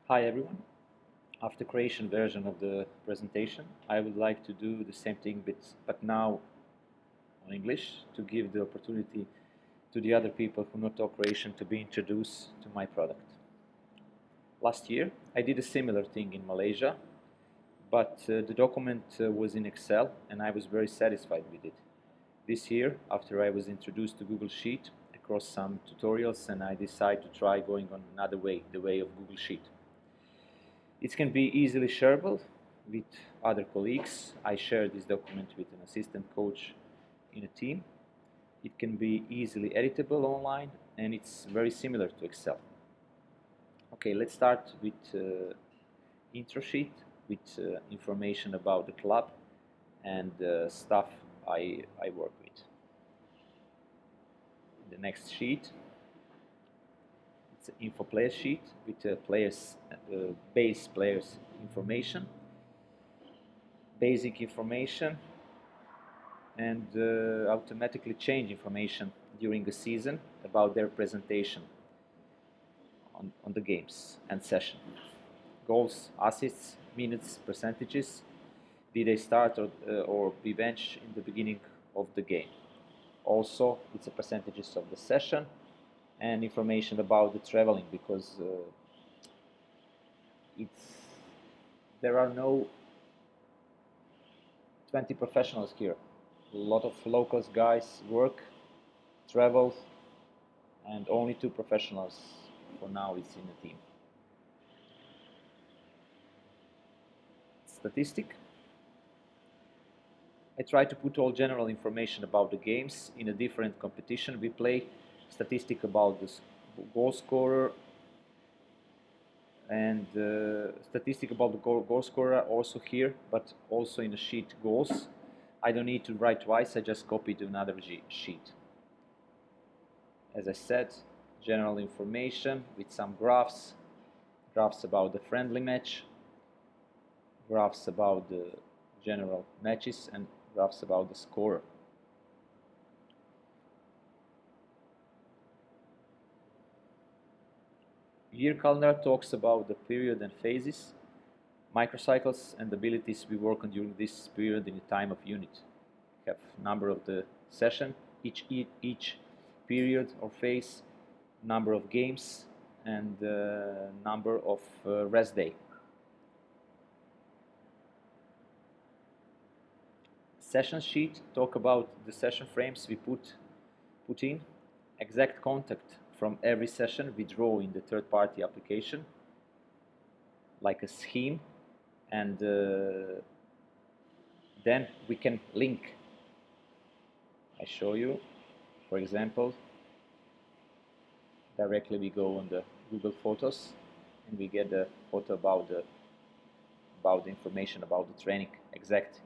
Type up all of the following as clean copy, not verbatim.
Hi everyone. After creation version of the presentation, I would like to do the same thing but now on English to give the opportunity to the other people who not talk Croatian to be introduced to my product. Last year, I did a similar thing in Malaysia, but the document was in Excel and I was very satisfied with it. This year, after I was introduced to Google Sheet across some tutorials, and I decided to try going on another way, the way of Google Sheet. It can be easily shareable with other colleagues. I share this document with an assistant coach in a team. It can be easily editable online, and it's very similar to Excel. Okay, let's start with intro sheet with information about the club and stuff I work with. The next sheet, it's an info player sheet with base players information, basic information, and automatically change information during the season about their presentation on the games and session. Goals, assists, minutes, percentages. Did they start or be benched in the beginning of the game? Also, it's a percentages of the session and information about the traveling, because there are no 20 professionals here. A lot of locals guys work, travel, and only 2 professionals for now is in the team. Statistic. I try to put all general information about the games in a different competition we play. Statistic about the goal scorer and statistic about the goal scorer also here, but also in the sheet goals. I don't need to write twice, I just copy to another sheet. As I said, general information with some graphs about the friendly match, graphs about the general matches, and graphs about the scorer. Year calendar talks about the period and phases, microcycles, and abilities we work on during this period in the time of unit. We have number of the session, each period or phase, number of games, and number of rest day. Session sheet talk about the session frames we put in, exact contact from every session we draw in the third-party application, like a scheme, and then we can link. I show you, for example, directly we go on the Google Photos and we get the photo about the information about the training, exact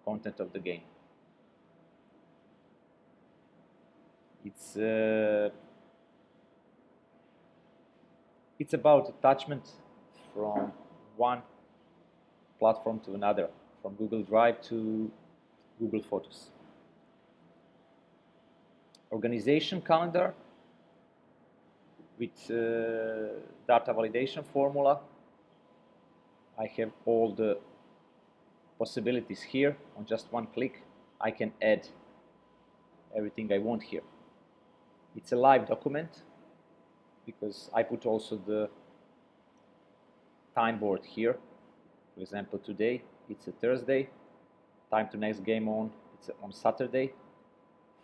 content of the game. It's about attachment from one platform to another, from Google Drive to Google Photos. Organization calendar with data validation formula. I have all the possibilities here. On just one click, I can add everything I want here. It's a live document because I put also the time board here. For example, today it's a Thursday, time to next game on, it's on Saturday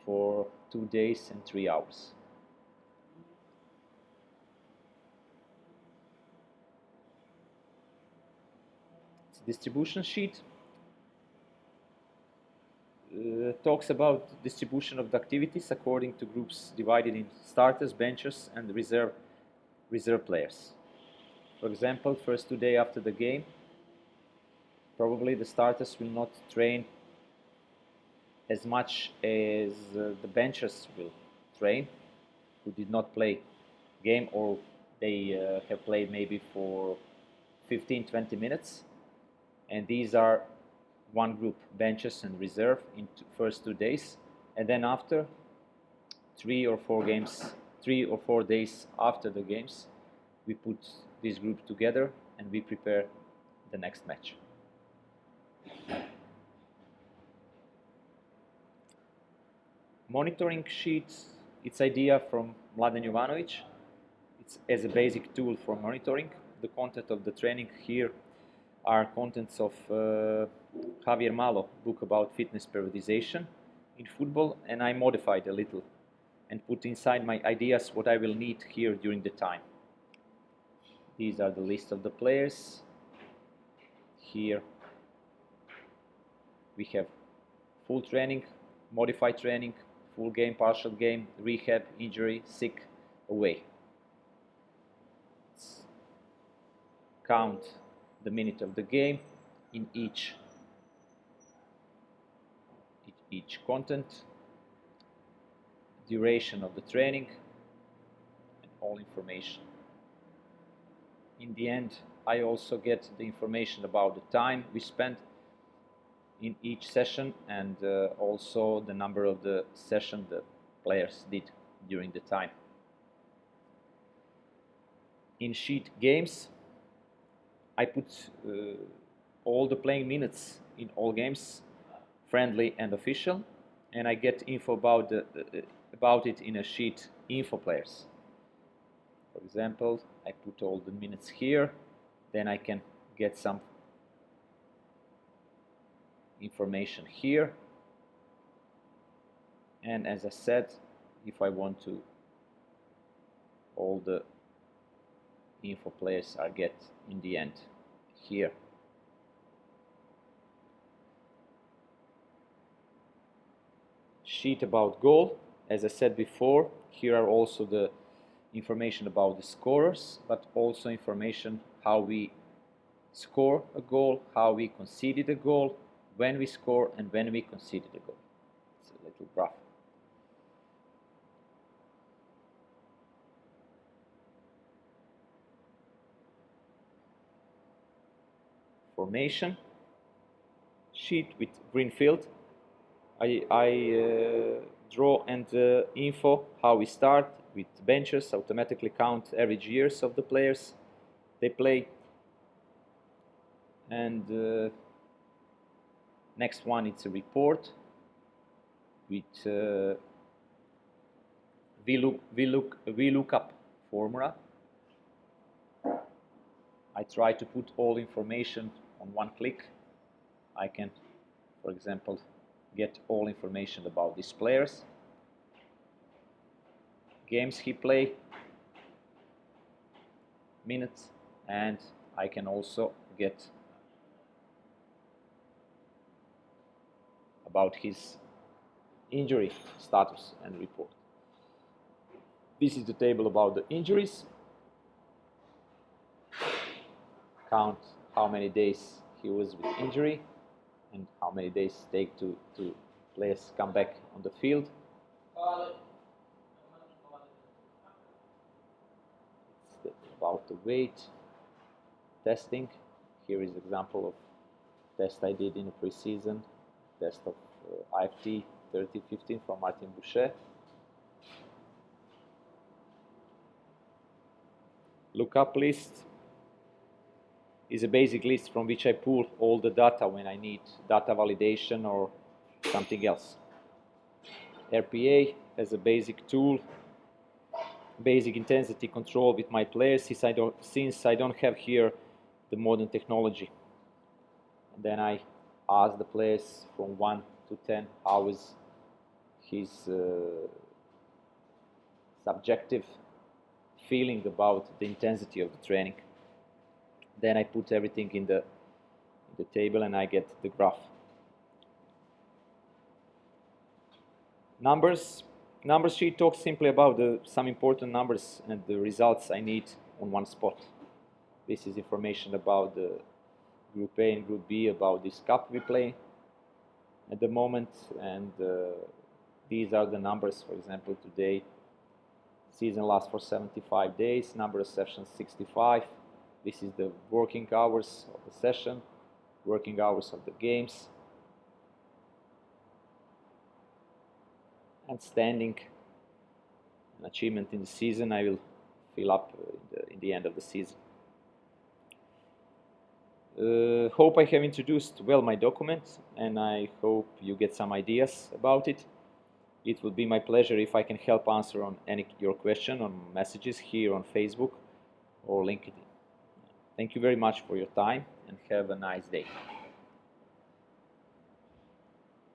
for 2 days and 3 hours. It's a distribution sheet. Talks about distribution of the activities according to groups divided in starters, benchers, and reserve players. For example, first 2 days after the game, probably the starters will not train as much as the benchers will train, who did not play game, or they have played maybe for 15-20 minutes, and these are one group, benches and reserve, in first 2 days, and then after 3 or 4 days after the games, we put this group together and we prepare the next match. Monitoring sheets, it's idea from Mladen Jovanovic. It's as a basic tool for monitoring. The content of the training here are contents of Javier Malo book about fitness periodization in football, and I modified a little and put inside my ideas what I will need here during the time. These are the list of the players. Here we have full training, modified training, full game, partial game, rehab, injury, sick, away. Let's count the minute of the game in each content, duration of the training, and all information. In the end, I also get the information about the time we spent in each session, and also the number of the session the players did during the time. In sheet games, I put all the playing minutes in all games, friendly and official, and I get info about it in a sheet info players. For example, I put all the minutes here, then I can get some information here, and as I said, if I want to, all the info players are get in the end here. Sheet about goal, as I said before, here are also the information about the scorers, but also information how we score a goal, how we conceded a goal, when we score and when we conceded a goal. It's a little graph. Formation sheet with green field. I draw and info how we start with benches, automatically count average years of the players they play, and next one it's a report with VLOOKUP formula. I try to put all information on one click. I can, for example, get all information about these players, games he play, minutes, and I can also get about his injury status and report. This is the table about the injuries. Count how many days he was with injury and how many days take to players come back on the field. It's about the weight testing. Here is an example of test I did in the pre-season, test of IFT 3015 from Martin Boucher. Lookup list is a basic list from which I pull all the data when I need data validation or something else. RPA as a basic tool, basic intensity control with my players since I don't have here the modern technology. And then I ask the players from 1 to 10 how is his subjective feeling about the intensity of the training. Then I put everything in the table and I get the graph. Numbers sheet talks simply about some important numbers and the results I need on one spot. This is information about the Group A and Group B, about this cup we play at the moment, and these are the numbers. For example, today season lasts for 75 days, number of sessions 65. This is the working hours of the session, working hours of the games, and standing an achievement in the season I will fill up in the end of the season. Hope I have introduced well my document, and I hope you get some ideas about it. It would be my pleasure if I can help answer on any your question on messages here on Facebook or LinkedIn. Thank you very much for your time, and have a nice day.